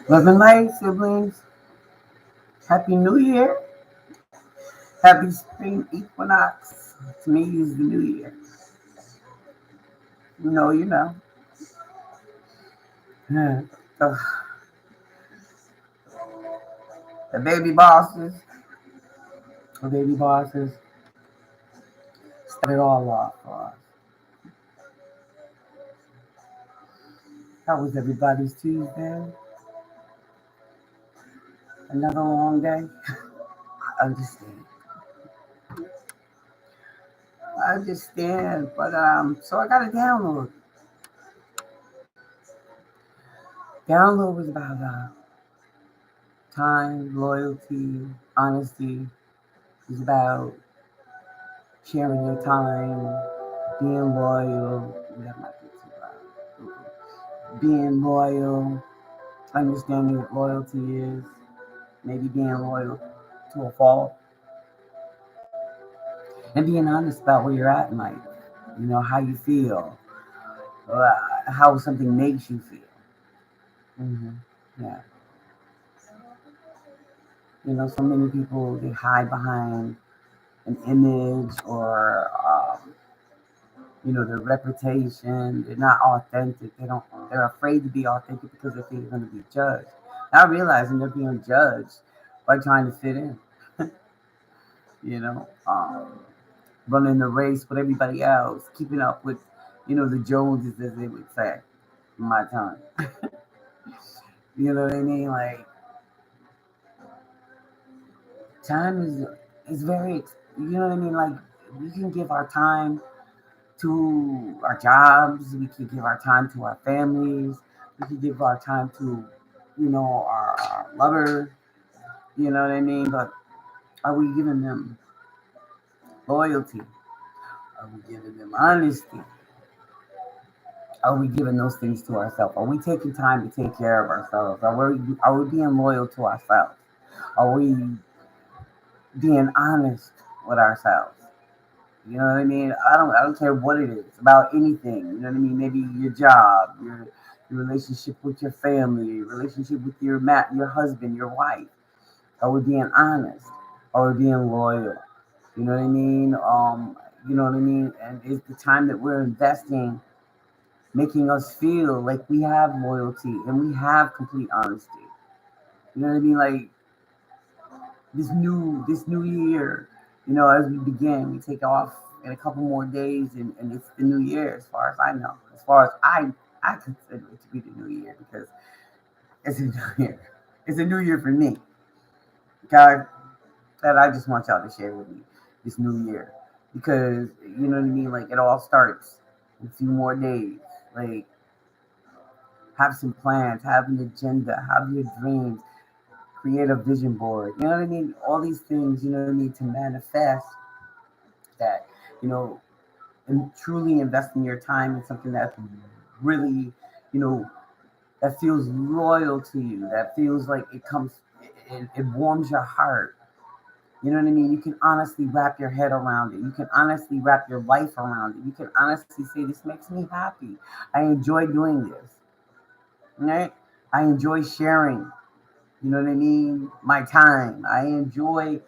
Love and light, siblings. Happy New Year. Happy spring equinox. To me, is the new year. You know, you know. Yeah. The, the baby bosses, the baby bosses started all off for us. How was everybody's Tuesday? Another long day? I understand. I understand. But so I got a download. Download was about time, loyalty, honesty. It was about sharing your time, being loyal. That might be too loud. Being loyal, understanding what loyalty is, maybe being loyal to a fault, and being honest about where you're at in life. You know, how you feel, how something makes you feel. hmm Yeah. You know, so many people, they hide behind an image or, their reputation. They're not authentic. They're afraid to be authentic because they think they're going to be judged. Not realizing they're being judged by trying to fit in, you know, running the race with everybody else, keeping up with, the Joneses, as they would say in my time. You know what I mean? Like, time is very, you know what I mean? Like, we can give our time to our jobs, we can give our time to our families, we can give our time to, our lovers, you know what I mean? But are we giving them loyalty? Are we giving them honesty? Are we giving those things to ourselves? Are we taking time to take care of ourselves? Are we being loyal to ourselves? Are we being honest with ourselves? You know what I mean? I don't care what it is about anything. You know what I mean? Maybe your job, your relationship with your family, your relationship with your husband, your wife. Are we being honest? Are we being loyal? You know what I mean? You know what I mean? And it's the time that we're investing making us feel like we have loyalty and we have complete honesty. You know what I mean? Like this new year, as we begin, we take off in a couple more days and it's the new year as far as I know. As far as I consider it to be the new year because it's a new year. It's a new year for me. God, that I just want y'all to share with me this new year. Because you know what I mean, like it all starts in a few more days. Like have some plans, have an agenda, have your dreams, create a vision board. You know what I mean? All these things, you know what I mean, to manifest that, you know, and truly investing your time in something that's really, you know, that feels loyal to you, that feels like it warms your heart. You know what I mean? You can honestly wrap your head around it. You can honestly wrap your life around it. You can honestly say, this makes me happy. I enjoy doing this. Right? I enjoy sharing. You know what I mean? My time. I enjoy,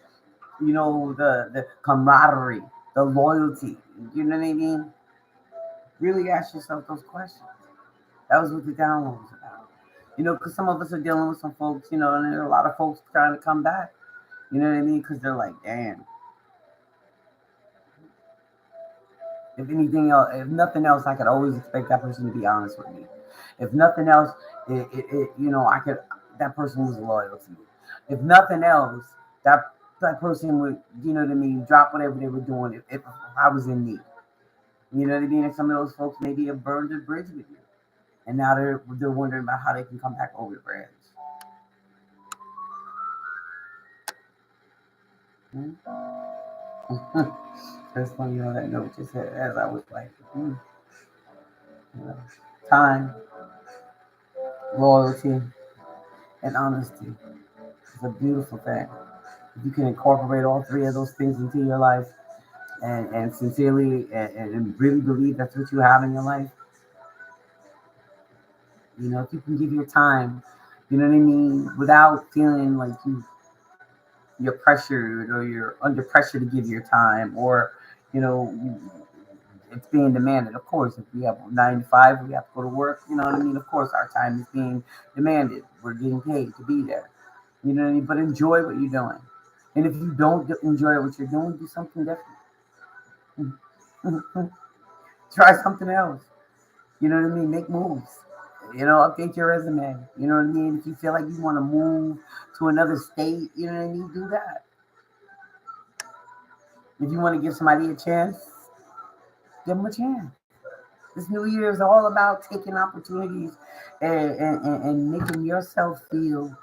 the camaraderie, the loyalty. You know what I mean? Really ask yourself those questions. That was what the download was about. Because some of us are dealing with some folks, and there are a lot of folks trying to come back. You know what I mean? Because they're like, damn. If anything else, if nothing else, I could always expect that person to be honest with me. If nothing else, I could that person was loyal to me. If nothing else, that person would, you know what I mean, drop whatever they were doing if I was in need. You know what I mean? And some of those folks maybe have burned a bridge with you, and now they're wondering about how they can come back over the bridge. Hmm? That's funny, that note just said as I was like, you know, time, loyalty, and honesty. It's a beautiful thing. If you can incorporate all three of those things into your life and sincerely and really believe that's what you have in your life, if you can give your time, You know what I mean? Without feeling like you're pressured or you're under pressure to give your time, or you know it's being demanded. Of course, if we have 9 to 5, we have to go to work. You know what I mean? Of course, our time is being demanded. We're getting paid to be there. You know what I mean? But enjoy what you're doing. And if you don't enjoy what you're doing, do something different. Try something else. You know what I mean? Make moves. Update your resume. You know what I mean? If you feel like you want to move to another state, you know what I mean? Do that. If you want to give somebody a chance, give them a chance. This new year is all about taking opportunities and making yourself feel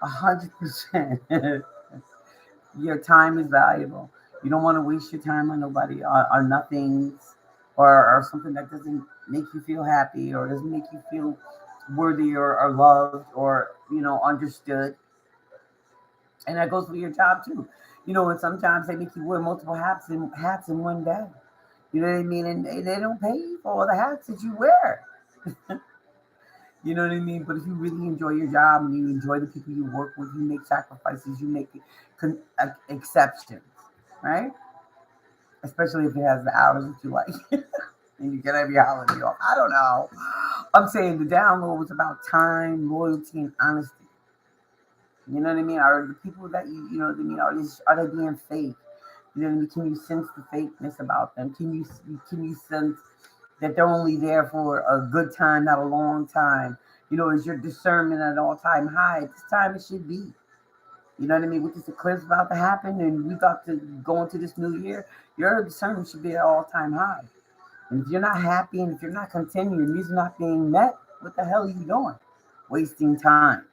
100%. Your time is valuable. You don't want to waste your time on nobody or nothings or something that doesn't make you feel happy or doesn't make you feel worthy or loved or understood. And that goes for your job too. And sometimes they make you wear multiple hats in one day. You know what I mean? And they don't pay you for all the hats that you wear. You know what I mean? But if you really enjoy your job and you enjoy the people you work with, you make sacrifices, you make exceptions, right? Especially if it has the hours that you like and you get every holiday off. I don't know. I'm saying the download was about time, loyalty, and honesty. You know what I mean? Are the people that you know what I mean? Are they being fake? You know what I mean? Can you sense the fakeness about them? Can you sense that they're only there for a good time, not a long time? Is your discernment at all time high? At this time it should be. You know what I mean? With this eclipse about to happen and we got to go into this new year, your discernment should be at all time high. And if you're not happy and if you're not continuing, your needs are not being met, what the hell are you doing? Wasting time.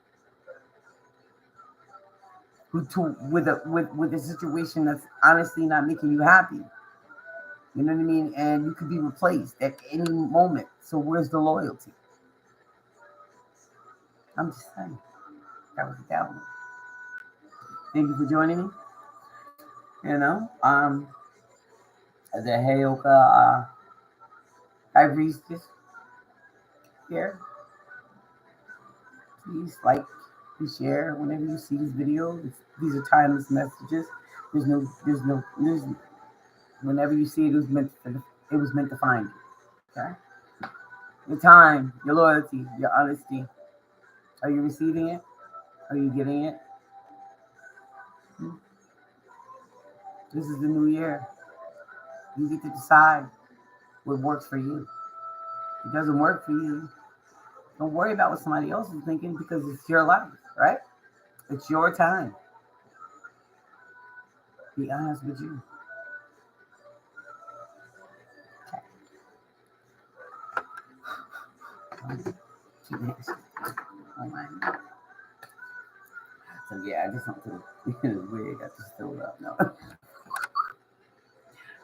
With a situation that's honestly not making you happy. You know what I mean? And you could be replaced at any moment. So where's the loyalty? I'm just saying. That was the download. Thank you for joining me. The Heyoka High Priestess here. Please like and share whenever you see this video. These are timeless messages. There's whenever you see it, it was meant to find you. Okay? Your time, your loyalty, your honesty. Are you receiving it? Are you getting it? This is the new year. You get to decide what works for you. If it doesn't work for you, don't worry about what somebody else is thinking because it's your life, right? It's your time. Be honest with you. Okay. Oh my God. So yeah, I just want to wig. I just filled up. No. I'm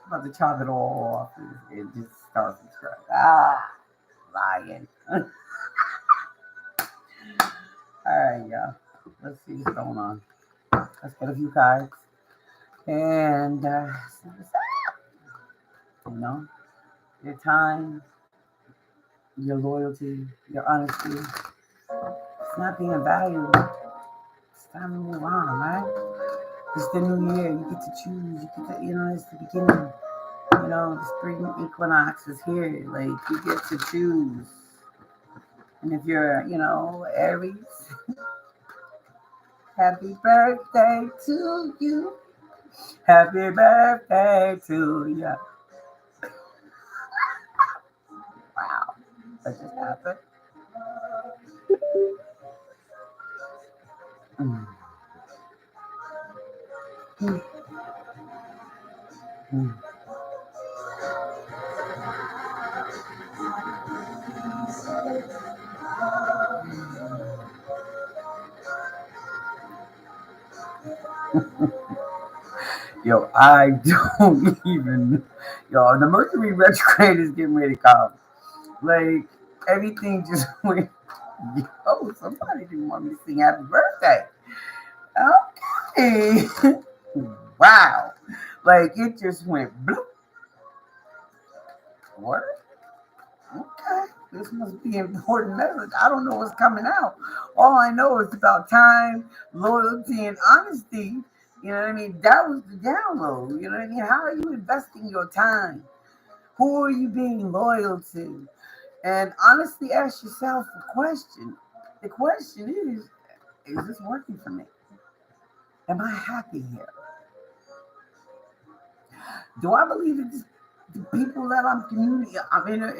about to chop it all off and just start from scratch. Lying. All right, y'all. Let's see what's going on. Let's get a few cards. And your time, your loyalty, your honesty, it's not being valued. It's time to move on, right? It's the new year. You get to choose. You get to, it's the beginning. The spring equinox is here. Like, you get to choose. And if you're, Aries, happy birthday to you. Happy birthday to you. Wow. That just happened. Mm. Mm. Mm. Yo, I don't even. Yo, the Mercury retrograde is getting ready to come. Like, everything just went. Yo, somebody didn't want me to sing happy birthday. Okay. Wow. Like, it just went bloop. What? Okay. This must be an important message. I don't know what's coming out. All I know is about time, loyalty, and honesty. You know what I mean? That was the download. You know what I mean? How are you investing your time? Who are you being loyal to? And honestly, ask yourself a question. The question is this working for me? Am I happy here? Do I believe that the people that I'm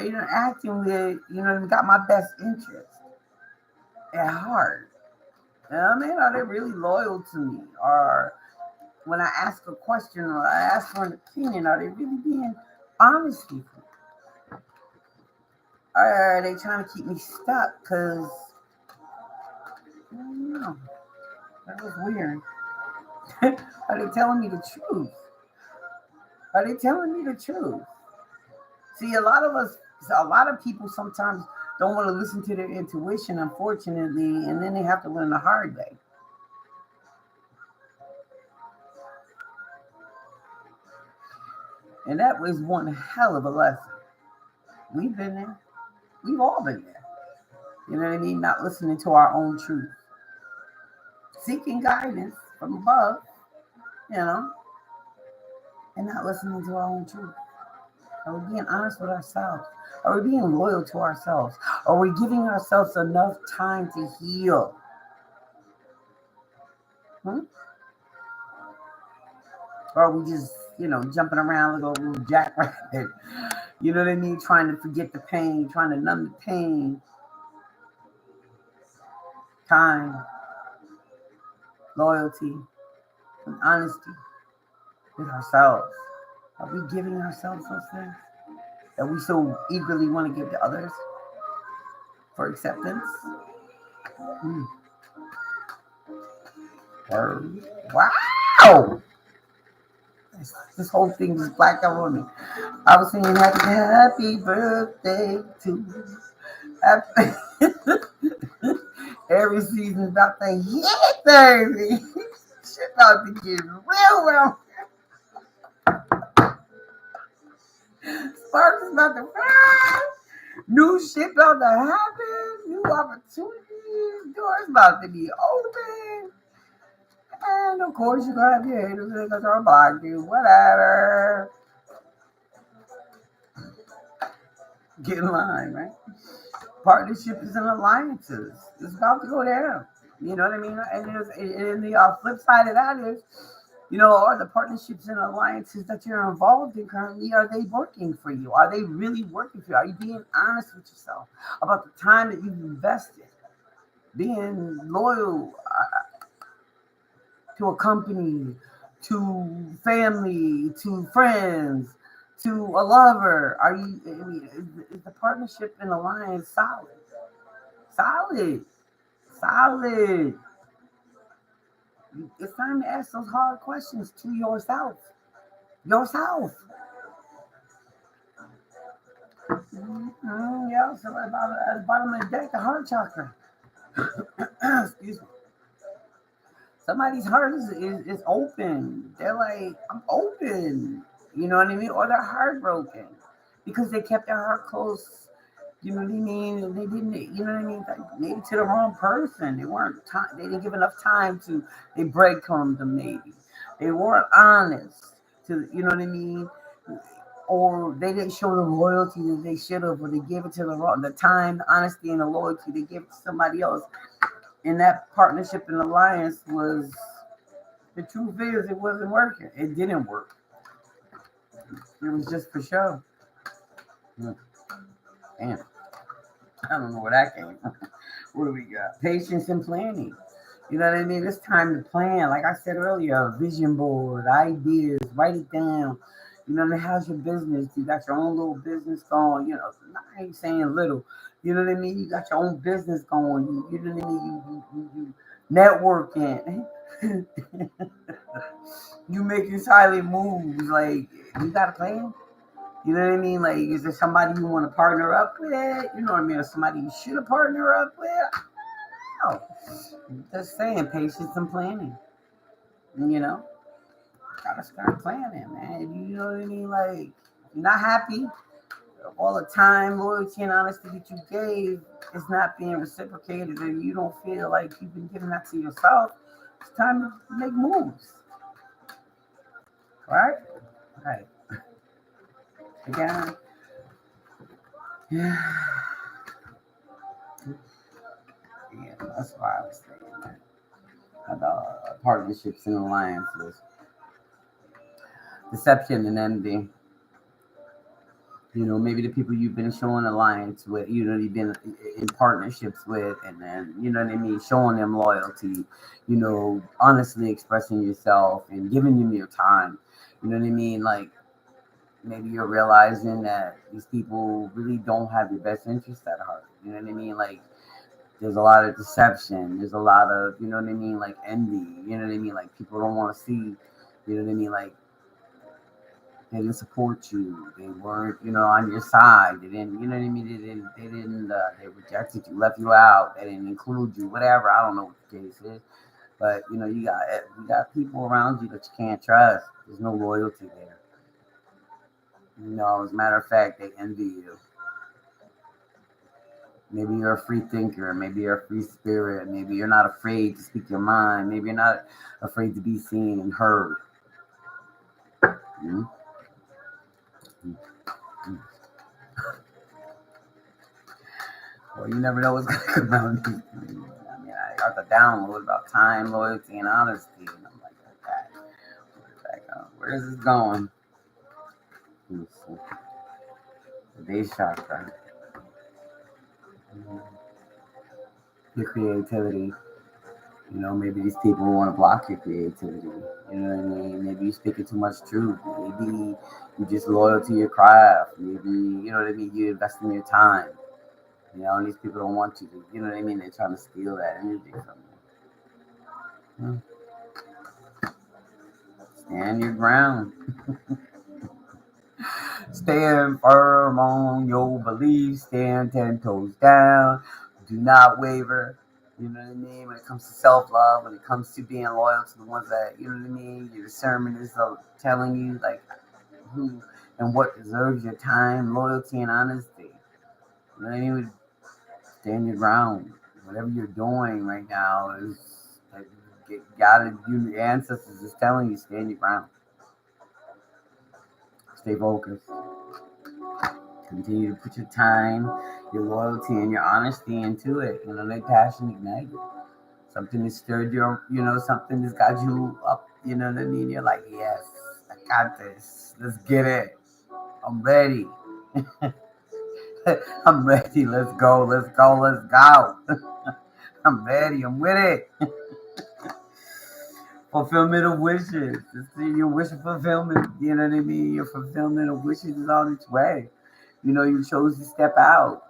interacting with, got my best interest at heart? You know what I mean? Are they really loyal to me? Or when I ask a question or I ask for an opinion, are they really being honest with me? Or are they trying to keep me stuck? Because, I don't know. That was weird. Are they telling me the truth? Are they telling me the truth? See, a lot of people sometimes don't want to listen to their intuition, unfortunately, and then they have to learn the hard way. And that was one hell of a lesson. We've been there. We've all been there. You know what I mean? Not listening to our own truth. Seeking guidance from above, you know, and not listening to our own truth. Are we being honest with ourselves? Are we being loyal to ourselves? Are we giving ourselves enough time to heal? Hmm? Or are we just, jumping around like a little jackrabbit? You know what I mean? Trying to forget the pain, trying to numb the pain. Time, loyalty, and honesty with ourselves. Are we giving ourselves those things that we so eagerly want to give to others for acceptance? Mm. Wow! This whole thing just blacked out on me. I was singing happy birthday to happy. Every season's about to hit 30. Shit about to get real well. Sparks is about to fly. New shit about to happen. New opportunities. Doors about to be open. And of course, you're going to have your haters that are blocked you. Whatever. Get in line, right? Partnerships and alliances. It's about to go down. You know what I mean? And the flip side of that is, are the partnerships and alliances that you're involved in currently, are they working for you? Are they really working for you? Are you being honest with yourself about the time that you've invested? Being loyal to a company, to family, to friends, to a lover? Is the partnership and alliance solid? Solid. Solid. It's time to ask those hard questions to yourself. Yourself. Yeah, so about at the bottom of the deck, the heart chakra. Excuse me. Somebody's heart is open. They're like, I'm open. You know what I mean? Or they're heartbroken because they kept their heart close. You know what I mean? And they didn't, you know what I mean? Like maybe to the wrong person. They weren't time. They didn't give enough time to. They breadcrumbed them. Maybe they weren't honest to. You know what I mean? Or they didn't show the loyalty that they should have, or they gave it to the time, the honesty, and the loyalty they gave it to somebody else. And that partnership and alliance was, the truth is, it wasn't working. It didn't work. It was just for show. Damn. I don't know where that came from. What do we got? Patience and planning. You know what I mean? It's time to plan. Like I said earlier, vision board, ideas, write it down. You know what I mean? How's your business? You got your own little business going. I ain't saying little. You know what I mean? You got your own business going. You know what I mean? You networking. You making silent moves. Like, you got a plan? You know what I mean? Like, is there somebody you want to partner up with? You know what I mean? Or somebody you should have partnered up with? No. Just saying, patience and planning. Gotta start planning, man. You know what I mean? Like, you're not happy. all the time, loyalty, and honesty that you gave is not being reciprocated, and you don't feel like you've been giving that to yourself, it's time to make moves. Right? Right. Again. Yeah. Yeah, that's why I was thinking that. About partnerships and alliances, deception and envy. Maybe the people you've been showing alliance with, you've been in partnerships with, and then, what I mean, showing them loyalty, honestly expressing yourself and giving them your time. You know what I mean? Like, maybe you're realizing that these people really don't have your best interest at heart. You know what I mean? Like, there's a lot of deception. There's a lot of, what I mean, like envy. You know what I mean? Like, people don't want to see, what I mean? Like, they didn't support you. They weren't, on your side. They didn't, you know what I mean? They rejected you, left you out. They didn't include you, whatever. I don't know what the case is. But, you got people around you that you can't trust. There's no loyalty there. As a matter of fact, they envy you. Maybe you're a free thinker. Maybe you're a free spirit. Maybe you're not afraid to speak your mind. Maybe you're not afraid to be seen and heard. Mm-hmm. Well, you never know what's going to come out. I mean, I got the download about time, loyalty, and honesty. And I'm like, okay, where is this going? The base chakra. Your creativity. Maybe these people want to block your creativity. You know what I mean? Maybe you're speaking too much truth. Maybe you're just loyal to your craft. Maybe, you know what I mean, you invest in your time. And these people don't want you to, you know what I mean? They're trying to steal that energy from you. Stand your ground. Stand firm on your beliefs. Stand 10 toes down. Do not waver. You know what I mean? When it comes to self-love, when it comes to being loyal to the ones that, you know what I mean? Your discernment is telling you, like, who and what deserves your time, loyalty, and honesty. You know what I mean? Stand your ground. Whatever you're doing right now is, like, your ancestors is telling you, stand your ground. Stay focused. Continue to put your time, your loyalty, and your honesty into it. Let passion ignite it. Something that stirred your, something that's got you up. You know what I mean? You're like, yes, I got this. Let's get it. I'm ready. I'm ready. Let's go. Let's go. Let's go. I'm ready. I'm with it. Fulfillment of wishes. Your wish fulfillment. You know what I mean? Your fulfillment of wishes is on its way. You chose to step out.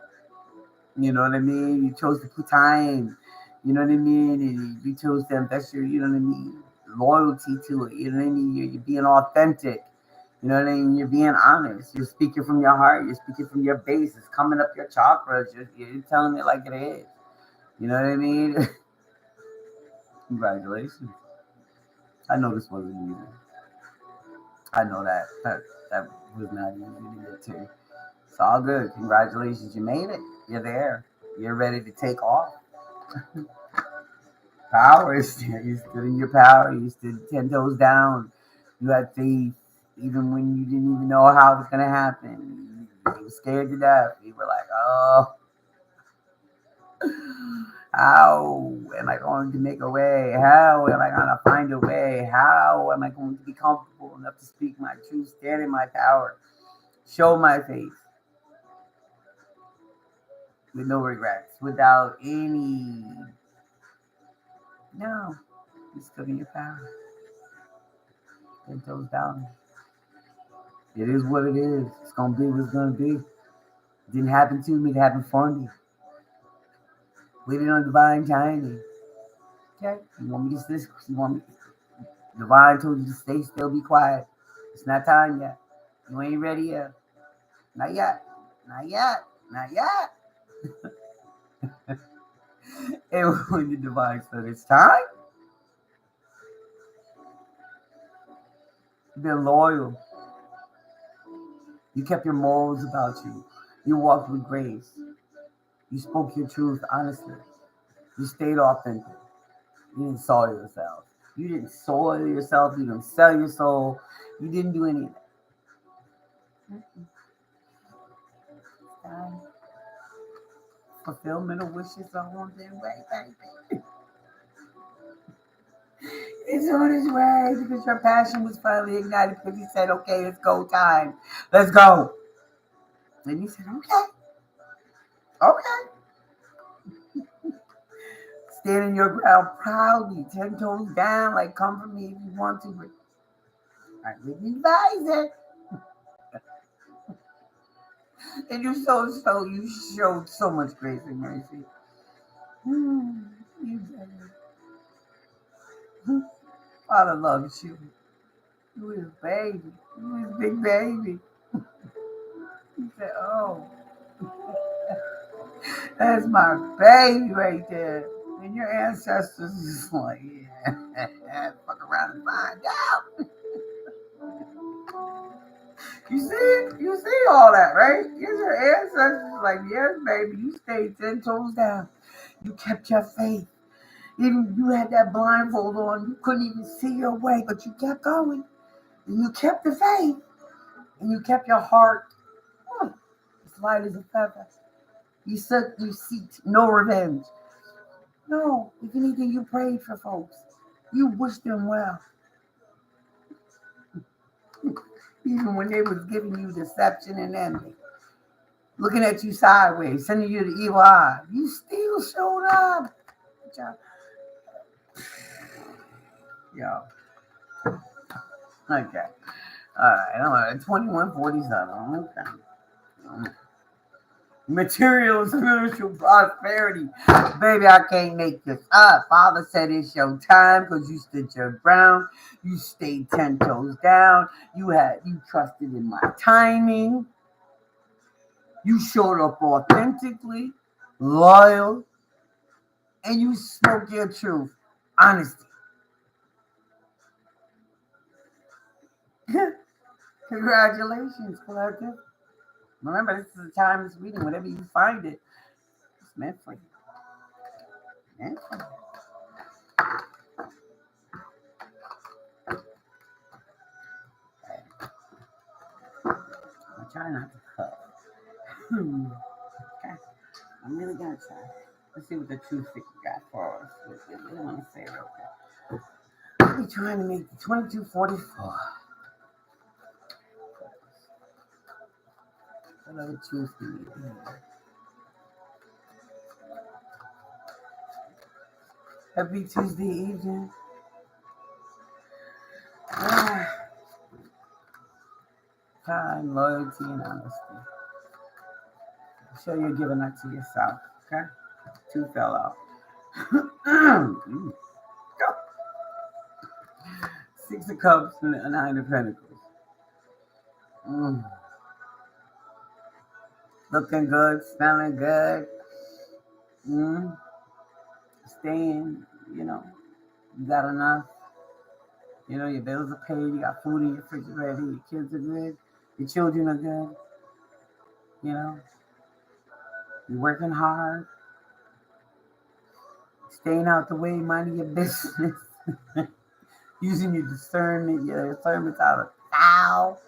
You know what I mean? You chose to put time. You know what I mean? And you chose to invest your, you know what I mean, loyalty to it. You know what I mean? You're being authentic. You know what I mean? You're being honest. You're speaking from your heart. You're speaking from your base. It's coming up your chakras. You're telling it like it is. You know what I mean? Congratulations. I know this wasn't easy. I know that was not easy to get to. It's all good. Congratulations. You made it. You're there. You're ready to take off. Power. You stood in your power. You stood 10 toes down. You had faith, even when you didn't even know how it was going to happen. You were scared to death. You were like, oh, how am I going to make a way? How am I going to find a way? How am I going to be comfortable enough to speak my truth, stand in my power, show my faith with no regrets, without any, no, you stood in your power. 10 toes down. It is what it is. It's gonna be what it's gonna be. It didn't happen to me. It happened for me. Waiting on divine timing. Okay. You want me to stay? You want me? Divine told you to stay still, be quiet. It's not time yet. You ain't ready yet. Not yet. Not yet. Not yet. And when the divine said it's time, you've been loyal. You kept your morals about you. You walked with grace. You spoke your truth honestly. You stayed authentic. You didn't soil yourself. You didn't soil yourself. You didn't sell your soul. You didn't do any of that. Fulfillment of wishes are on their way, baby. It's on its way because your passion was finally ignited because you said, okay, it's go time. Let's go. And you said, okay. Standing your ground proudly, 10 toes down, like come for me if you want to, but I wouldn't advise it. And you you showed so much grace and mercy. You did it. Father loves you. You his baby. You his big baby. He said, oh, that's my baby right there. And your ancestors is like, yeah, fuck around and find out. You see all that, right? Your ancestors like, yes, baby, you stayed 10 toes down. You kept your faith. Even you had that blindfold on, you couldn't even see your way, but you kept going. And you kept the faith. And you kept your heart as light as a feather. You seeked no revenge. No, if anything, you prayed for folks. You wished them well. Even when they was giving you deception and envy. Looking at you sideways, sending you the evil eye. You still showed up. Yo. Okay. Alright, I'm at 2147. Okay. Material spiritual prosperity. Baby, I can't make this up. Father said it's your time because you stood your ground. You stayed 10 toes down. You trusted in my timing. You showed up authentically, loyal, and you spoke your truth. Honesty. Congratulations, collective. Remember, this is the time it's reading. Whenever you find it, it's meant for you. Meant for you. I'm trying not to cough. Okay. I'm really gonna try. Let's see what the truth sticker got for us. We really want to say it real quick. I'm trying to make the 2244. What other truth do we need? Happy Tuesday evening. Time, loyalty, and honesty. Show you're giving that to yourself. Okay? Two fell out. Six of Cups and a Nine of Pentacles. Looking good, smelling good. Staying, you got enough. Your bills are paid, you got food in your refrigerator, your kids are good, your children are good. You're working hard, staying out the way, minding your business, using your discernment's out of foul.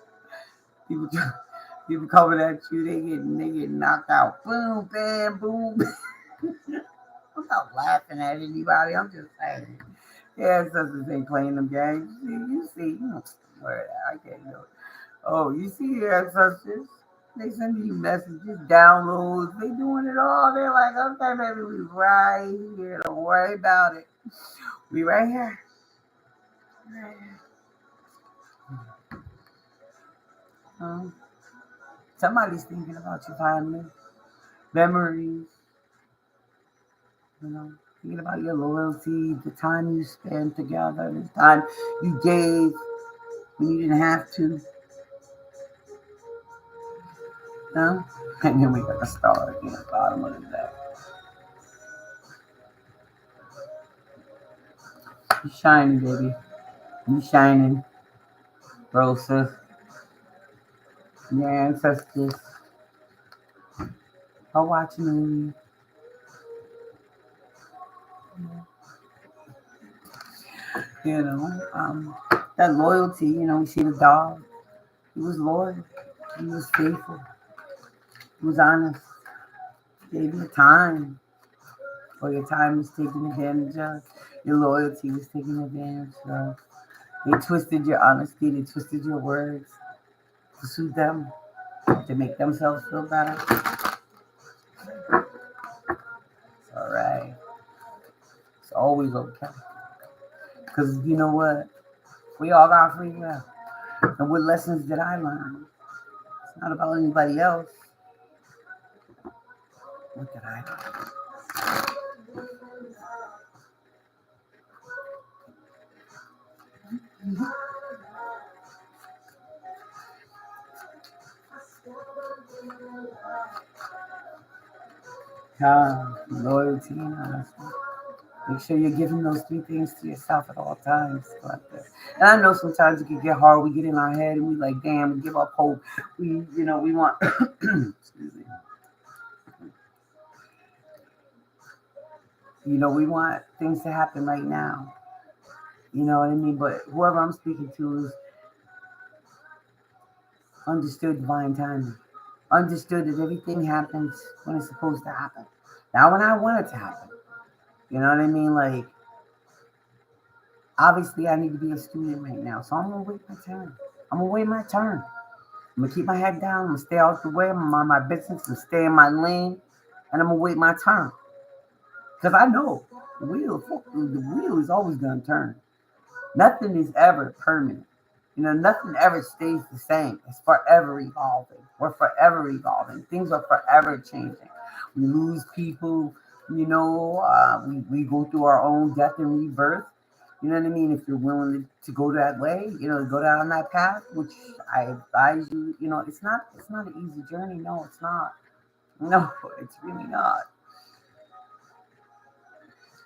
People coming at you, they get knocked out. Boom, bam, boom. I'm not laughing at anybody, I'm just saying. Yeah, sisters ain't playing them games. You see, where I can't know. Oh, you see your ancestors? They sending you messages, downloads. They doing it all. They're like, okay, baby, we right here. Don't worry about it. We right here. Right here. Somebody's thinking about you finally. Memories. Thinking about your loyalty, the time you spent together, the time you gave when you didn't have to. No? And then we got the star at the bottom of the deck. You shining, baby. You shining. Bro, sis. Your ancestors are watching you. That loyalty. You see the dog. He was loyal. He was faithful. He was honest. Gave you time. Or your time was taken advantage of. Your loyalty was taken advantage of. They twisted your honesty. They twisted your words to suit them, to make themselves feel better. It's all right. It's always okay. Because you know what? We all got free will. And what lessons did I learn? It's not about anybody else. What did I learn? Loyalty and honesty. Make sure you're giving those three things to yourself at all times. Like this. And I know sometimes it can get hard. We get in our head and we like, damn, we give up hope. We want, excuse me. We want things to happen right now. You know what I mean? But whoever I'm speaking to is understood divine timing. Understood that everything happens when it's supposed to happen. Not when I want it to happen. You know what I mean? Like, obviously, I need to be a student right now. So I'm going to wait my turn. I'm going to wait my turn. I'm going to keep my head down. I'm going to stay out the way. I'm going to mind my business. I'm going to stay in my lane. And I'm going to wait my turn. Because I know the wheel is always going to turn. Nothing is ever permanent. Nothing ever stays the same. It's forever evolving. We're forever evolving. Things are forever changing. We lose people. We go through our own death and rebirth. You know what I mean? If you're willing to go that way, go down that path, which I advise you. It's not an easy journey. No, it's not. No, it's really not.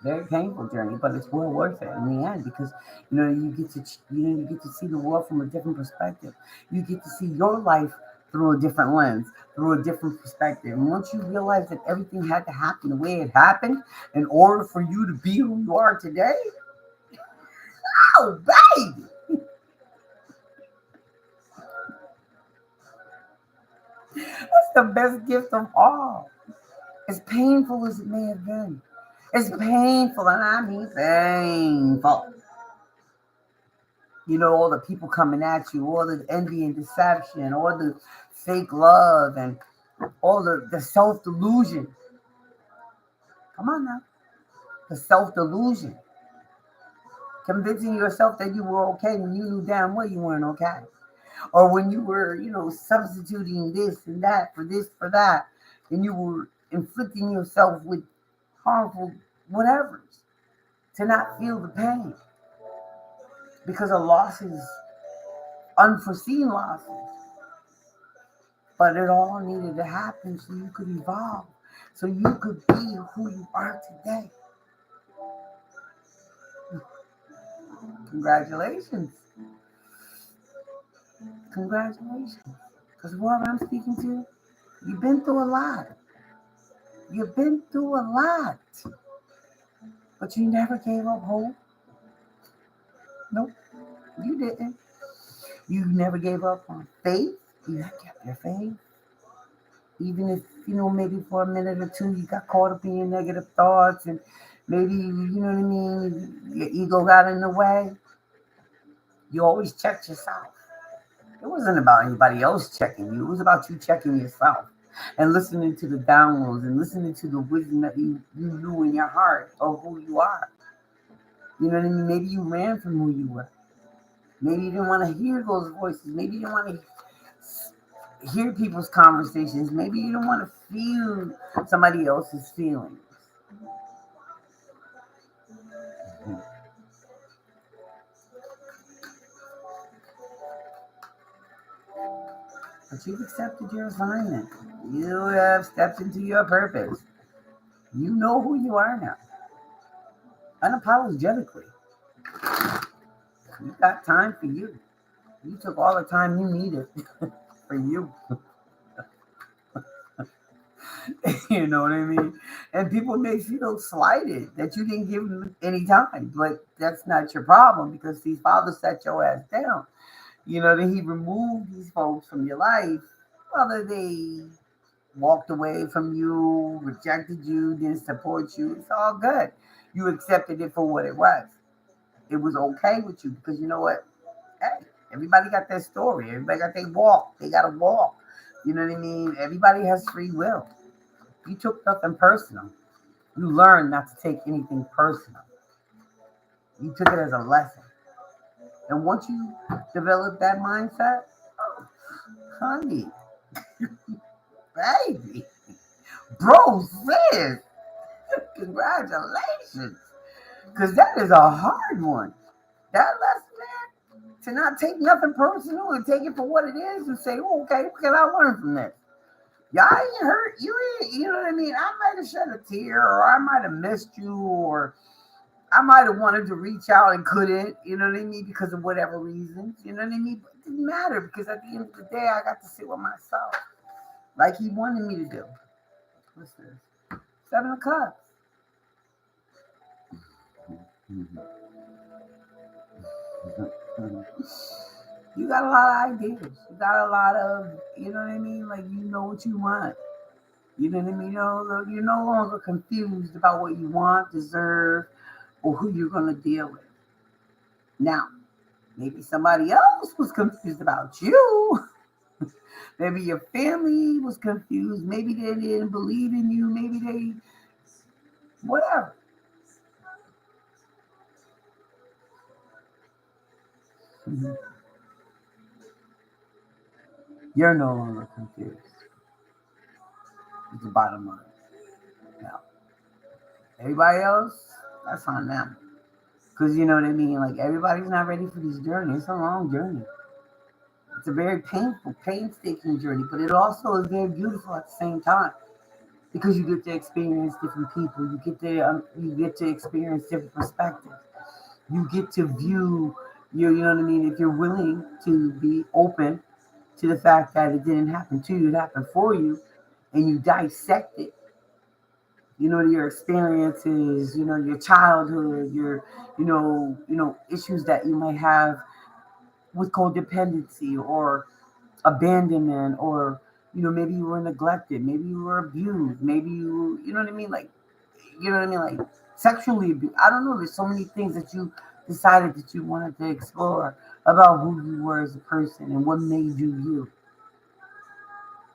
Very painful journey, but it's well worth it in the end because you get to see the world from a different perspective. You get to see your life through a different lens, through a different perspective. And once you realize that everything had to happen the way it happened in order for you to be who you are today, oh baby, that's the best gift of all. As painful as it may have been, it's painful, and I mean painful. All the people coming at you, all the envy and deception, all the fake love, and all the self delusion. Come on now. The self delusion. Convincing yourself that you were okay when you knew damn well you weren't okay. Or when you were, substituting this and that for this, for that, and you were inflicting yourself with harmful whatevers to not feel the pain because of losses, unforeseen losses. But it all needed to happen so you could evolve, so you could be who you are today. Congratulations. Congratulations. Because whoever I'm speaking to, you've been through a lot. You've been through a lot. But you never gave up hope. Nope, you didn't. You never gave up on faith. You kept your faith. Even if, maybe for a minute or two you got caught up in your negative thoughts and maybe, you know what I mean, your ego got in the way. You always checked yourself. It wasn't about anybody else checking you. It was about you checking yourself and listening to the downloads and listening to the wisdom that you knew in your heart of who you are. You know what I mean? Maybe you ran from who you were. Maybe you didn't want to hear those voices. Maybe you didn't want to hear people's conversations. Maybe you don't want to feel somebody else's feelings. But you've accepted your assignment. You have stepped into your purpose. You know who you are now. Unapologetically. You got time for you. You took all the time you needed. for you. You know what I mean? And people may feel slighted that you didn't give them any time, but that's not your problem because these fathers set your ass down. You know that he removed these folks from your life, whether they walked away from you, rejected you, didn't support you. It's all good. You accepted it for what it was. It was okay with you because you know what? Hey, everybody got their story. Everybody got their walk. They got to walk. You know what I mean? Everybody has free will. You took nothing personal. You learned not to take anything personal. You took it as a lesson. And once you develop that mindset, oh, honey, baby, bro, sis, congratulations. Because that is a hard one. That lesson, man, to not take nothing personal and take it for what it is and say, oh, okay, what can I learn from this? Y'all ain't hurt. You know what I mean? I might have shed a tear or I might have missed you or I might have wanted to reach out and couldn't, you know what I mean, because of whatever reasons, you know what I mean? But it didn't matter because at the end of the day, I got to sit with myself like he wanted me to do. What's this? Seven of Cups. You got a lot of ideas. You got a lot of, you know what I mean? Like, you know what you want. You know what I mean? You're no longer confused about what you want, deserve, or who you're going to deal with. Now, maybe somebody else was confused about you. Maybe your family was confused. Maybe they didn't believe in you. Maybe they, whatever. Mhm. You're no longer confused. It's the bottom line. Now, everybody else, that's on them. Because you know what I mean? Like, everybody's not ready for this journey. It's a long journey. It's a very painful, painstaking journey, but it also is very beautiful at the same time because you get to experience different people. You get to experience different perspectives. You get to view you know what I mean. If you're willing to be open to the fact that it didn't happen to you, it happened for you, and you dissect it. You know your experiences. You know your childhood. Your issues that you might have with codependency or abandonment or maybe you were neglected, maybe you were abused, maybe you know what I mean, like like sexually abused. I don't know, there's so many things that you decided that you wanted to explore about who you were as a person and what made you you.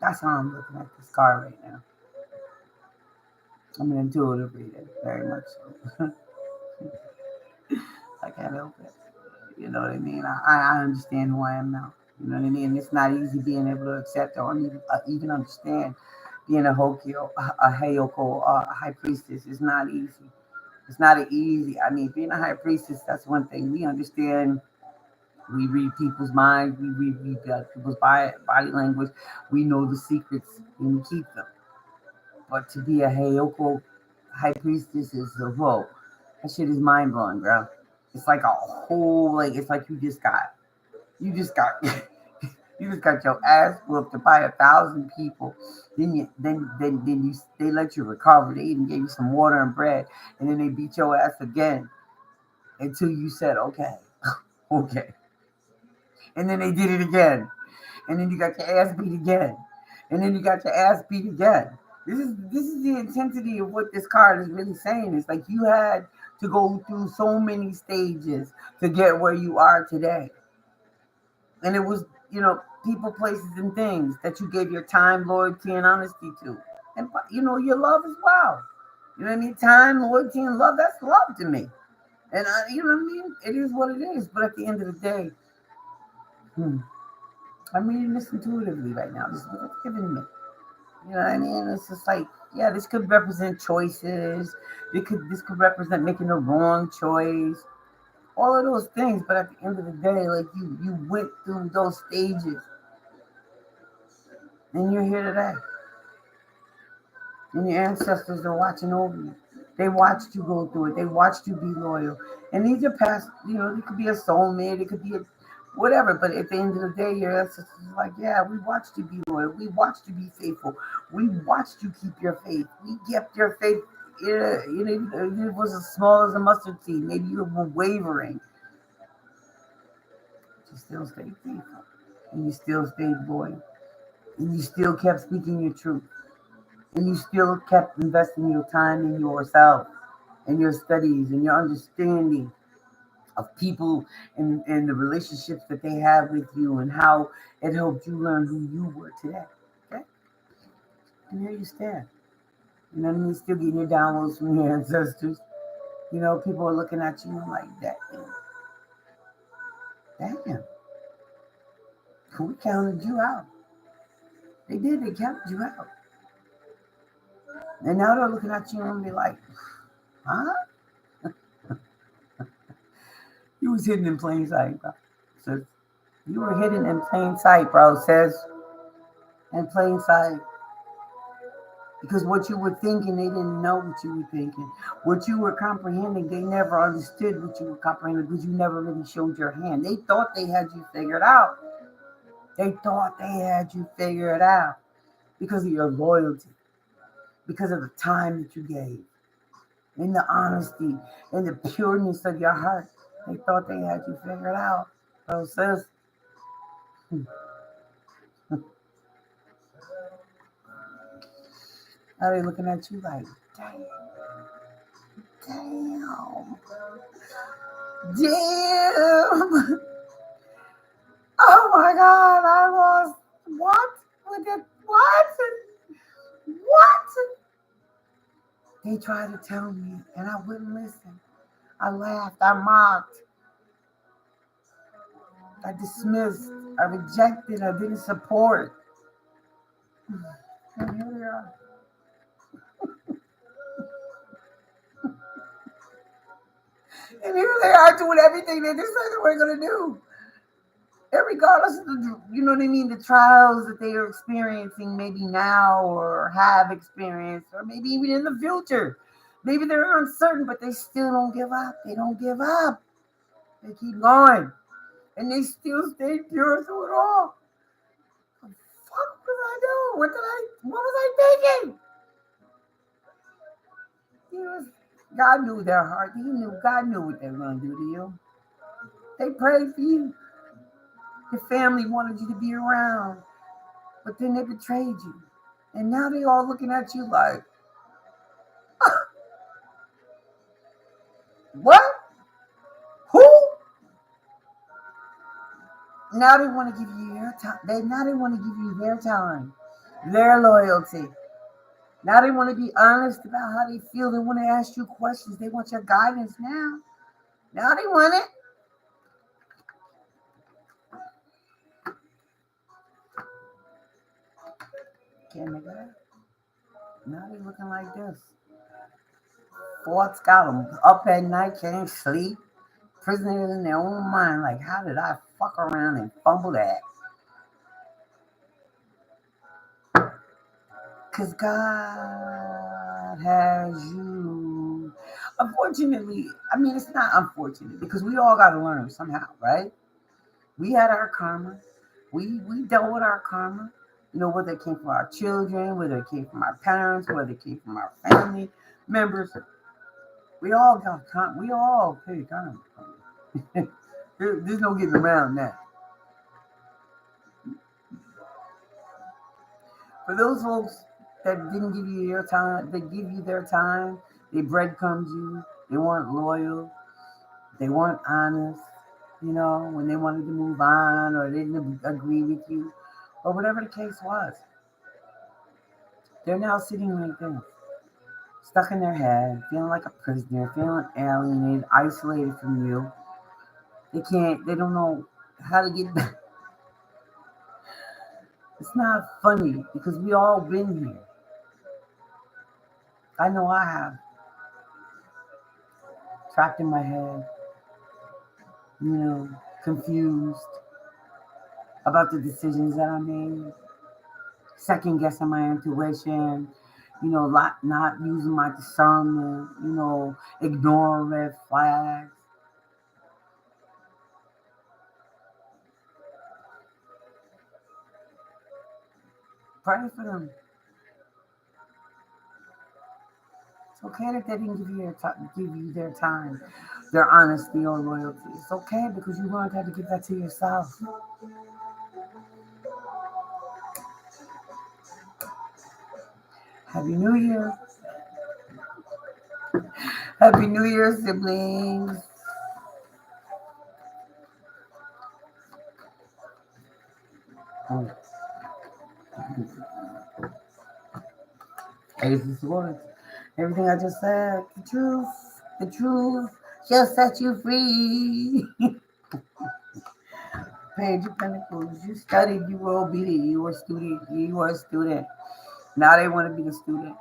That's how I'm looking at this card right now. I'm an intuitive reader, very much so. I can't help it. You know what I mean? I understand who I am now. You know what I mean? It's not easy being able to accept or even understand being a Hokyo, a Heiyoko, a high priestess. It's not easy. It's not easy. I mean, being a high priestess, that's one thing. We understand. We read people's minds. We read people's body language. We know the secrets and we keep them. But to be a Heiyoko high priestess is a whoa. That shit is mind blowing, bro. It's like a whole like it's like you just got you just got your ass whooped by 1,000 people. Then they let you recover. They even gave you some water and bread, and then they beat your ass again until you said okay, okay. And then they did it again, and then you got your ass beat again, and then you got your ass beat again. This is the intensity of what this card is really saying. It's like you had to go through so many stages to get where you are today. And it was, people, places, and things that you gave your time, loyalty, and honesty to. And, your love as well. You know what I mean? Time, loyalty, and love, that's love to me. And, you know what I mean? It is what it is. But at the end of the day, I'm reading this intuitively right now. This is what it's giving me. You know what I mean? It's just like, yeah, this could represent choices. This could represent making a wrong choice. All of those things, but at the end of the day, like you went through those stages, and you're here today, and your ancestors are watching over you. They watched you go through it. They watched you be loyal, and these are past. It could be a soulmate. It could be whatever. But at the end of the day, your ancestors was like, yeah, we watched you be loyal. We watched you be faithful. We watched you keep your faith. We kept your faith. It was as small as a mustard seed. Maybe you were wavering. But you still stayed faithful. And you still stayed loyal. And you still kept speaking your truth. And you still kept investing your time in yourself and your studies and your understanding of people and the relationships that they have with you and how it helped you learn who you were today. Okay? And here you stand. You know what I mean? Still getting your downloads from your ancestors. People are looking at you like, damn, we counted you out. They did, they counted you out. And now they're looking at you and be like, huh? You was hidden in plain sight, bro. So you were hidden in plain sight, bro. Says in plain sight. Because what you were thinking, they didn't know what you were thinking. What you were comprehending, they never understood what you were comprehending because you never really showed your hand. They thought they had you figured out. They thought they had you figured out because of your loyalty, because of the time that you gave, and the honesty and the pureness of your heart. They thought they had you figured out. So, sis, now they looking at you like, damn, damn. Oh my God, I lost. What? What? What? They tried to tell me, and I wouldn't listen. I laughed. I mocked. I dismissed. I rejected. I didn't support. And here we are. And here they are doing everything they just said they were going to do. And regardless of the trials that they are experiencing maybe now or have experienced, or maybe even in the future. Maybe they're uncertain, but they still don't give up. They don't give up. They keep going. And they still stay pure through it all. What the fuck was I doing? What was I thinking? God knew their heart. God knew what they were going to do to you. They prayed for you. Your family wanted you to be around, but then they betrayed you. And now they all looking at you like, what? Who? Now they want to give you your time. Now they want to give you their time, their loyalty. Now they want to be honest about how they feel. They want to ask you questions. They want your guidance now. Now they want it. Can't make it up. Now they looking like this. Thoughts got them up at night, can't sleep. Prisoners in their own mind. Like, how did I fuck around and fumble that? Because God has you. Unfortunately, I mean, it's not unfortunate because we all got to learn somehow, right? We had our karma. We dealt with our karma. Whether it came from our children, whether it came from our parents, whether it came from our family members. We all got karma. We all pay karma. There's no getting around that. For those folks that didn't give you your time, they give you their time, they breadcrumbed you, they weren't loyal, they weren't honest, when they wanted to move on or they didn't agree with you, or whatever the case was. They're now sitting like this, stuck in their head, feeling like a prisoner, feeling alienated, isolated from you. They don't know how to get back. It's not funny because we all been here. I know I have. Trapped in my head, confused about the decisions that I made, second guessing my intuition, not using my discernment, ignoring red flags. Pray for them. It's okay that they didn't give you their time, their honesty or loyalty. It's okay because you learned how to give that to yourself. Happy New Year. Happy New Year, siblings. Oh, Ace of Swords. Everything I just said, the truth shall set you free. Page of Pentacles. You studied, you were obedient, you were a student, you were a student. Now they want to be a student.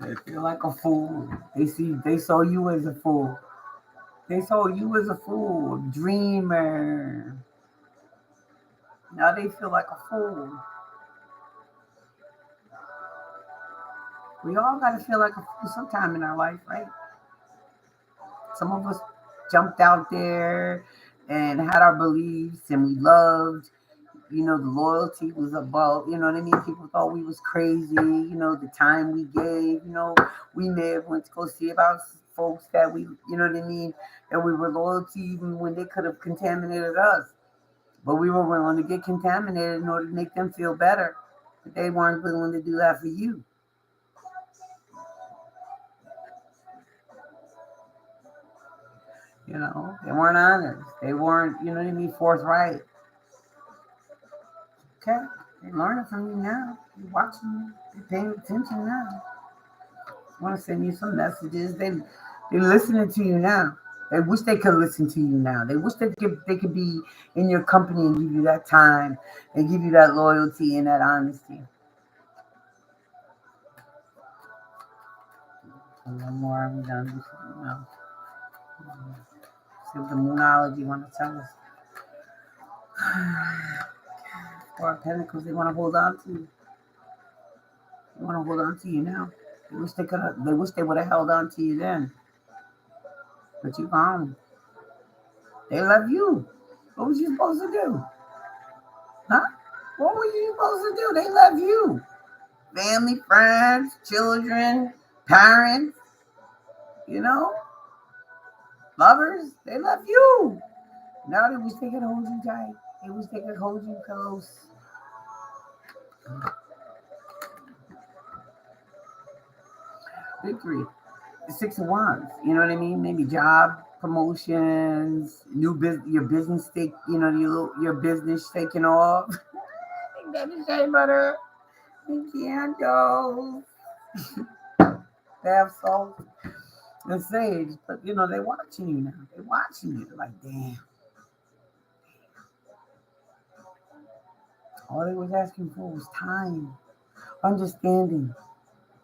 They feel like a fool. They saw you as a fool. They saw you as a fool, a dreamer. Now they feel like a fool. We all gotta feel like a fool sometime in our life, right? Some of us jumped out there and had our beliefs and we loved, the loyalty was above, you know what I mean? People thought we was crazy, the time we gave, we may have went to go see about folks that we, you know what I mean, that we were loyal to even when they could have contaminated us. But we were willing to get contaminated in order to make them feel better. But they weren't willing to do that for you. They weren't honest. They weren't, you know what I mean, forthright. Okay, they're learning from you now. You're watching you. They're paying attention now. I want to send you some messages. They're listening to you now. They wish they could listen to you now. They wish they could be in your company and give you that time and give you that loyalty and that honesty. And one more, are we done? No. See what the Moonology want to tell us. Four of Pentacles, they want to hold on to you. They want to hold on to you now. They wish they could have. They wish they would have held on to you then, but you gone. They love you. What was you supposed to do? Huh? What were you supposed to do? They love you. Family, friends, children, parents, lovers. They love you. Now they wish they could hold you tight. They wish they could hold you close. Victory. The Six of Wands. You know what I mean? Maybe job promotions, new business, your business take, your business taking off. Baby Shea Butter, candles, bath salt, and sage. But they're watching you now. They're watching you. They're like, damn. All they was asking for was time, understanding,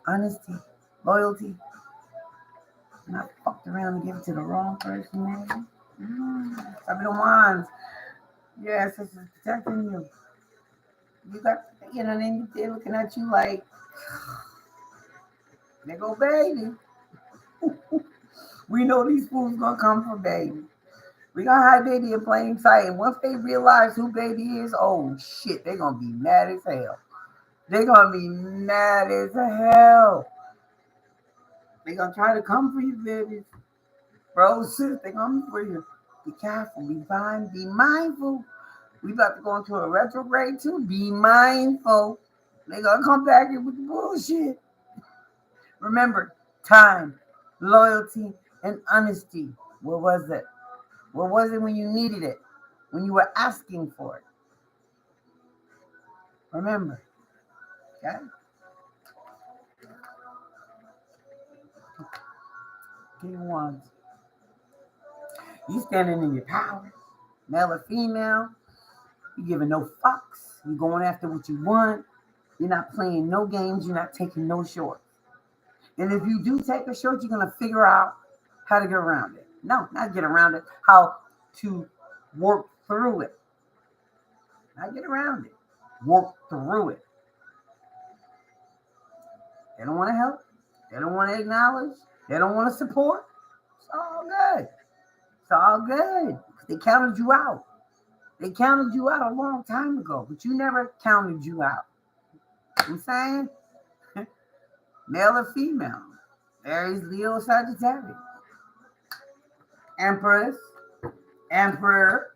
honesty, loyalty. And I fucked around and gave it to the wrong person, man. Seven of Wands. Yes, this is protecting you. You got, they're looking at you like, there go baby. We know these fools gonna come for baby. We gonna hide baby in plain sight. And once they realize who baby is, oh shit, they gonna be mad as hell. They gonna be mad as hell. They gonna try to come for you, baby. Bro, sis, they gonna come for you. Be careful, be fine, be mindful. We about to go into a retrograde too. Be mindful. They gonna come back here with the bullshit. Remember, time, loyalty, and honesty. What was it? What was it when you needed it? When you were asking for it? Remember. Okay? King Wands. You standing in your power. Male or female. You giving no fucks. You going after what you want. You're not playing no games. You're not taking no shorts. And if you do take a short, you're going to figure out how to get around it. No, not get around it. How to work through it. Not get around it. Work through it. They don't want to help. They don't want to acknowledge. They don't want to support. It's all good. It's all good. They counted you out. They counted you out a long time ago, but you never counted you out. You know what I'm saying? Male or female. Aries, Leo, Sagittarius. Empress, Emperor.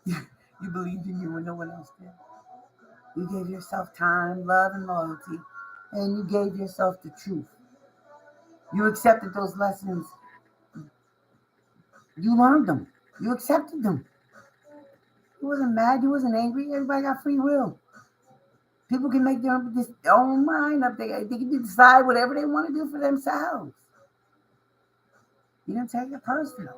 You believed in you when no one else did. You gave yourself time, love, and loyalty, and you gave yourself the truth. You accepted those lessons. You learned them. You accepted them. You wasn't mad. You wasn't angry. Everybody got free will. People can make their own mind up. They can decide whatever they want to do for themselves. You didn't take it personal.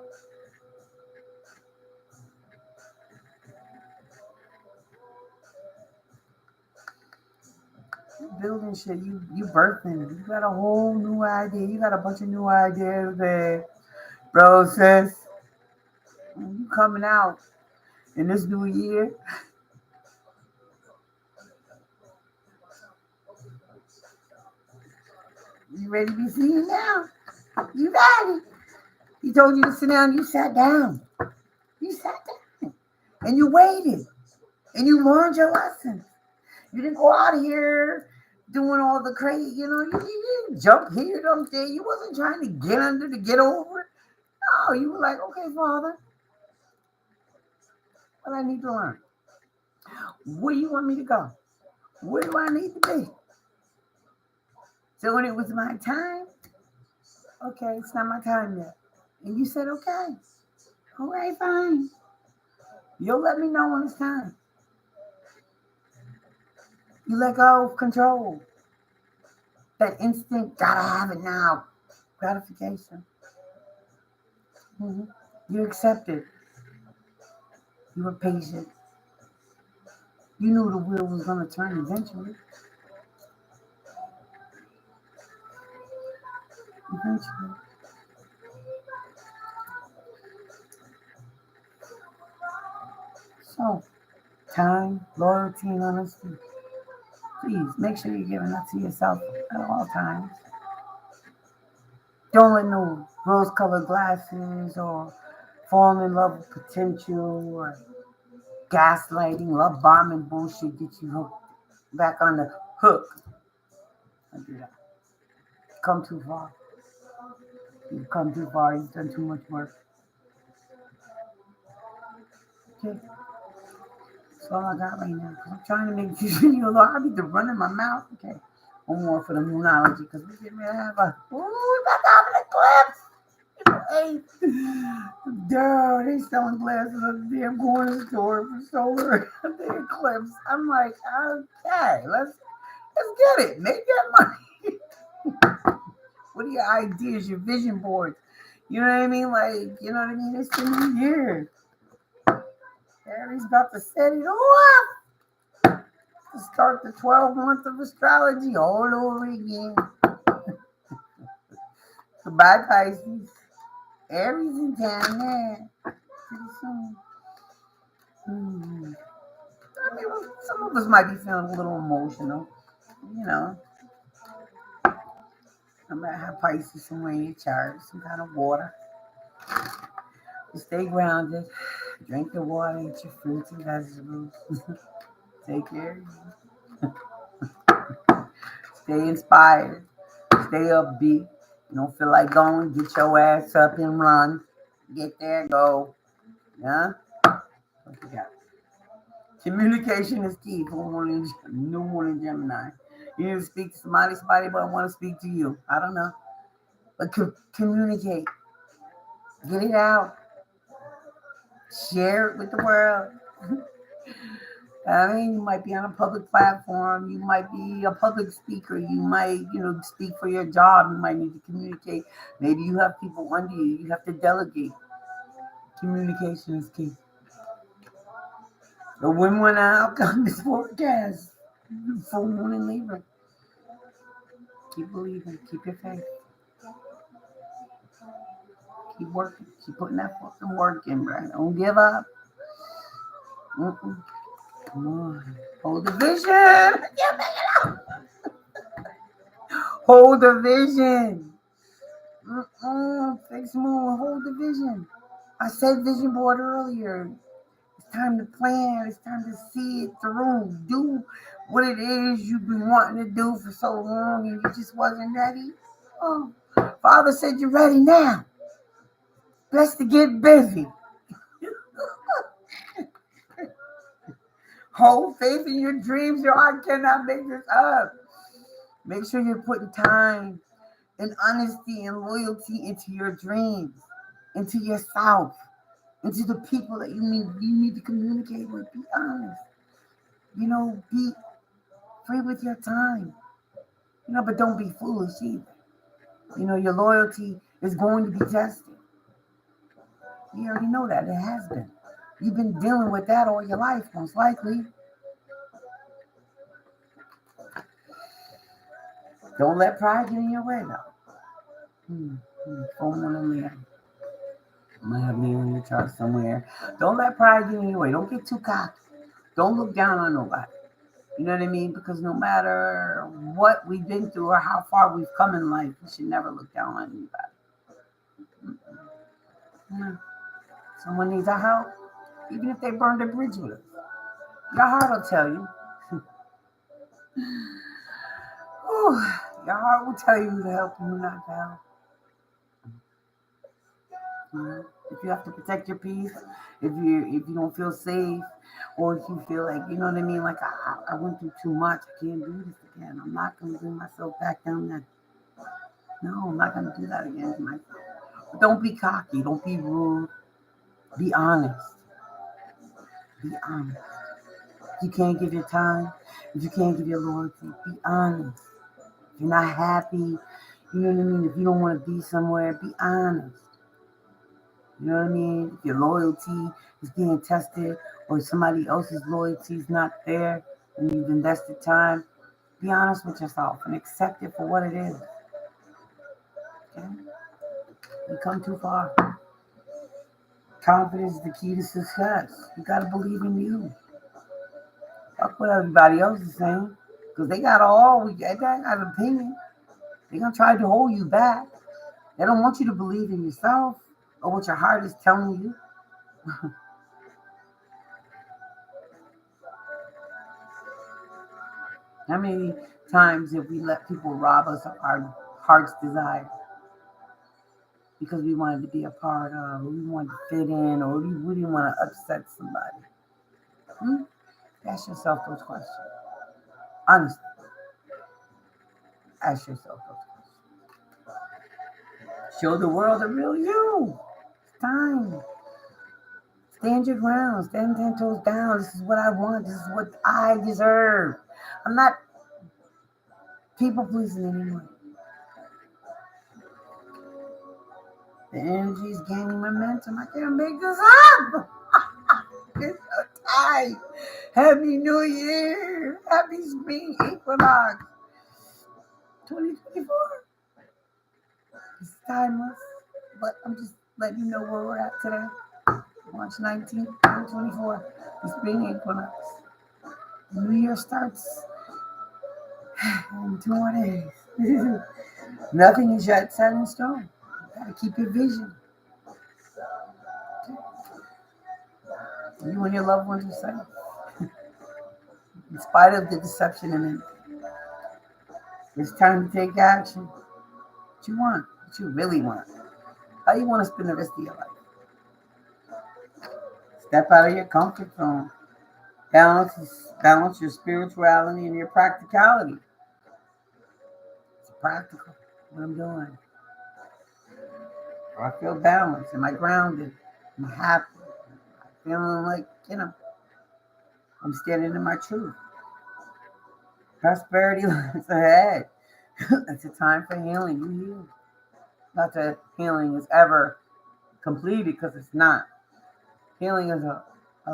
You building shit. You birthing. You got a whole new idea. You got a bunch of new ideas there, bro, sis. You coming out in this new year. You ready to be seen now? You ready? He told you to sit down. You sat down. You sat down. And you waited. And you learned your lessons. You didn't go out of here doing all the crazy, you didn't jump here, jump there. You wasn't trying to get under to get over. No, you were like, okay, Father, what I need to learn? Where do you want me to go? Where do I need to be? So when it was my time, okay, it's not my time yet. And you said, okay, all right, fine. You'll let me know when it's time. You let go of control. That instant, gotta have it now. Gratification. Mm-hmm. You accepted. You were patient. You knew the wheel was going to turn eventually. Eventually. So, time, loyalty, and honesty. Please make sure you're giving that to yourself at all times. Don't let no rose-colored glasses or fall in love with potential or gaslighting, love bombing bullshit get you hooked back on the hook. Don't do that. Come too far. You've come too far. You've done too much work. Okay. That's all I got right now. I'm trying to make this video. I need to run in my mouth. Okay. One more for the moonology because we're getting ready to have a. Ooh, we about to have an eclipse. Dude, they selling glasses at the damn corner store for solar the eclipse. I'm like, okay, let's get it. Make that money. What are your ideas, your vision boards? You know what I mean? Like, you know what I mean? It's the new year. Aries about to set it off. To start the 12 months of astrology all over again. Goodbye, Pisces. Aries in town there. Pretty soon. I mean, some of us might be feeling a little emotional. You know, I might have Pisces somewhere in your chart, some kind of water. Stay grounded. Drink the water, eat your fruits and vegetables. Take care of you. Stay inspired. Stay upbeat. You don't feel like going, get your ass up and run. Get there, go. Yeah? What you got? Communication is key for new morning Gemini. You need to speak to somebody but want to speak to you. I don't know. But communicate. Get it out. Share it with the world. I mean, you might be on a public platform. You might be a public speaker. You might, speak for your job. You might need to communicate. Maybe you have people under you. You have to delegate. Communication is key. The win-win outcome is forecast. Full moon in Libra. Keep believing. Keep your faith. Keep working. Keep putting that fucking work in, bro. Don't give up. Come on. Hold the vision. Yeah, make it up. Hold the vision. Fix moon. Hold the vision. I said vision board earlier. It's time to plan. It's time to see it through. Do what it is you've been wanting to do for so long and you just wasn't ready. Oh, Father said you're ready now. Best to get busy. Hold faith in your dreams. Your heart cannot make this up. Make sure you're putting time and honesty and loyalty into your dreams, into yourself, into the people that you need to communicate with. Be honest. Be free with your time. But don't be foolish either. Your loyalty is going to be tested. You already know that. It has been. You've been dealing with that all your life, most likely. Don't let pride get in your way, though. Phone one on there. I might have me on your chart somewhere. Don't let pride get in your way. Don't get too cocky. Don't look down on nobody. You know what I mean? Because no matter what we've been through or how far we've come in life, we should never look down on anybody. Someone needs our help, even if they burned a bridge with us. Your heart will tell you. Your heart will tell you who to help and who not to help. If you have to protect your peace, if you don't feel safe, or if you feel like, you know what I mean, like I went through too much, I can't do this again. I'm not going to bring myself back down there. No, I'm not going to do that again to myself. But don't be cocky. Don't be rude. Be honest. Be honest. If you can't give your time, if you can't give your loyalty, be honest. If you're not happy, you know what I mean? If you don't want to be somewhere, be honest. You know what I mean? If your loyalty is being tested or somebody else's loyalty is not there and you've invested time, be honest with yourself and accept it for what it is. Okay? You come too far. Confidence is the key to success. You got to believe in you. Fuck what everybody else is saying. Because they got an opinion. They're going to try to hold you back. They don't want you to believe in yourself or what your heart is telling you. How many times have we let people rob us of our heart's desire because we wanted to be a part of, or we wanted to fit in, or we didn't want to upset somebody? Ask yourself those questions. Honestly, ask yourself those questions. Show the world the real you. It's time. Stand your ground. Stand 10 toes down. This is what I want. This is what I deserve. I'm not people pleasing anymore. The energy is gaining momentum. I can't make this up. It's so tight. Happy New Year. Happy Spring Equinox. 2024. It's timeless. But I'm just letting you know where we're at today. March 19th, 2024. The Spring Equinox. The New Year starts in 2 more days. Nothing is yet set in stone. You gotta keep your vision. You and your loved ones are safe. In spite of the deception in it. It's time to take action. What you want? What you really want? How you want to spend the rest of your life? Step out of your comfort zone. Balance your spirituality and your practicality. It's practical. What I'm doing. I feel balanced. Am I grounded? Am I happy? I'm feeling like, I'm standing in my truth. Prosperity lies ahead. It's a time for healing. You heal. Not that healing is ever completed, because it's not. Healing is a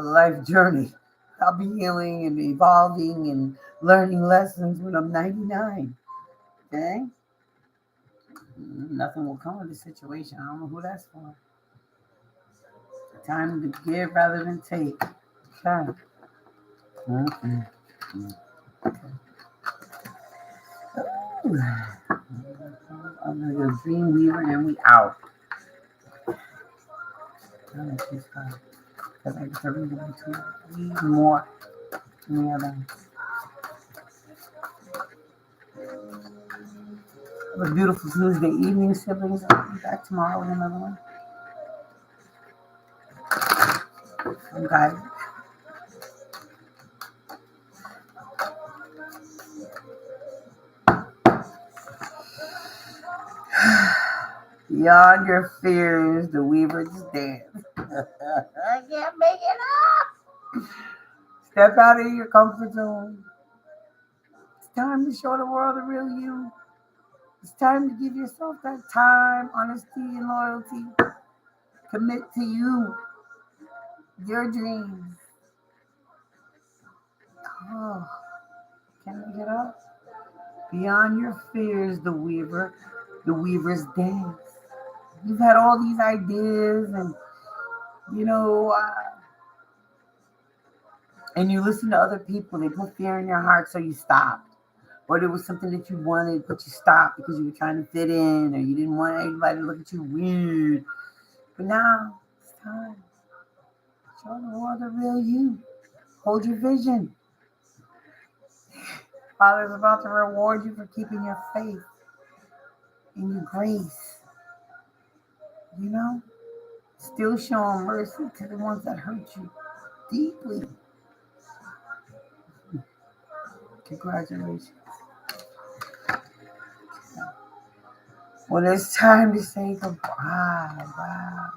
life journey. I'll be healing and evolving and learning lessons when I'm 99. Okay? Nothing will come of the situation. I don't know who that's for. Time to give rather than take. Okay. Okay. I'm gonna get a Dream Weaver and we out. Because I get to read them to read more. Yeah, have a beautiful Tuesday evening, siblings. I'll be back tomorrow with another one. I'm guided. Beyond your fears, the weavers dance. I can't make it up. Step out of your comfort zone. It's time to show the world the real you. It's time to give yourself that time, honesty, and loyalty. Commit to you, your dreams. Oh, can I get up? Beyond your fears, the weavers dance. You've had all these ideas, and you know, and you listen to other people. They put fear in your heart, so you stopped. Or there was something that you wanted, but you stopped because you were trying to fit in, or you didn't want anybody to look at you weird. But now it's time. Show the world the real you. Hold your vision. Father's about to reward you for keeping your faith and your grace. You know, still showing mercy to the ones that hurt you deeply. Congratulations. Well, it's time to say goodbye. Wow.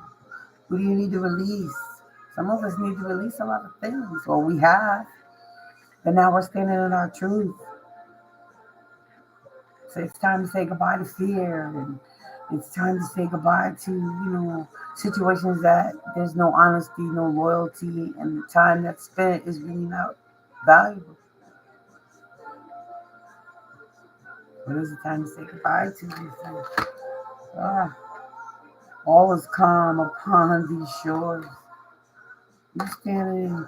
Who do you need to release? Some of us need to release a lot of things. Well, we have. And now we're standing in our truth. So it's time to say goodbye to fear. And it's time to say goodbye to, situations that there's no honesty, no loyalty, and the time that's spent is really not valuable. But it's the time to say goodbye to these things. All is calm upon these shores. You're standing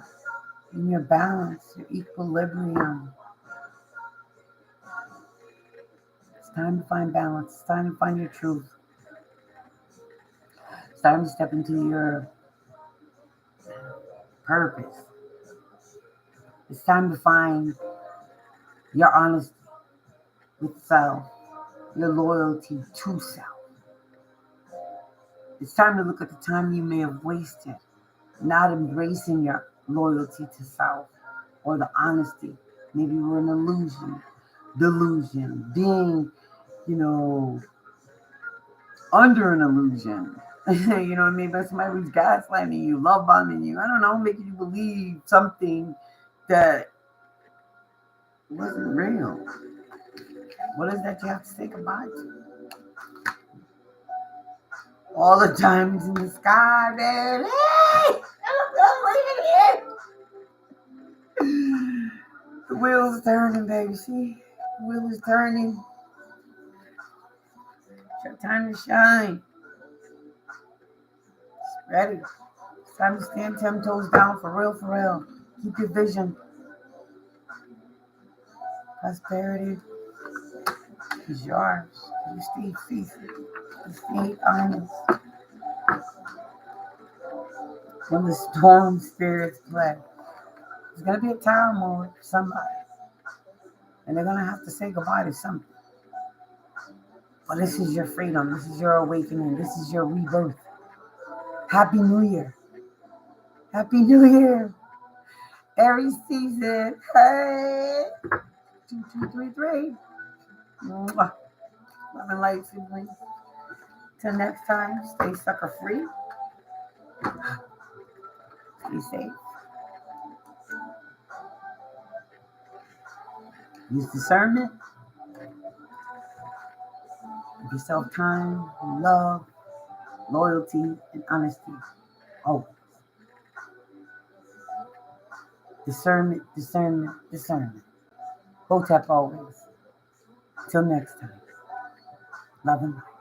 in your balance, your equilibrium. It's time to find balance. It's time to find your truth. It's time to step into your purpose. It's time to find your honesty with self, your loyalty to self. It's time to look at the time you may have wasted, not embracing your loyalty to self or the honesty. Maybe you were an delusion, being, under an illusion. You know what I mean? But somebody who's gaslighting you, love bombing you, I don't know, making you believe something that wasn't real. What is that you have to say goodbye to? All the diamonds in the sky, baby. The wheel's turning, baby. See? The wheel is turning. It's your time to shine. It's ready. It's time to stand 10 toes down for real, for real. Keep your vision. Prosperity is yours. You stay faithful. You stay honest. When the storm spirits play, there's going to be a tower moment for somebody. And they're going to have to say goodbye to something. But this is your freedom. This is your awakening. This is your rebirth. Happy New Year. Happy New Year. Aries season. Hey. 2233. Love and light, siblings. Till next time, stay sucker free. Stay safe. Use discernment. Give yourself time, love, loyalty, and honesty. Oh. Discernment, discernment, discernment. Hotep always. Till next time. Love and light.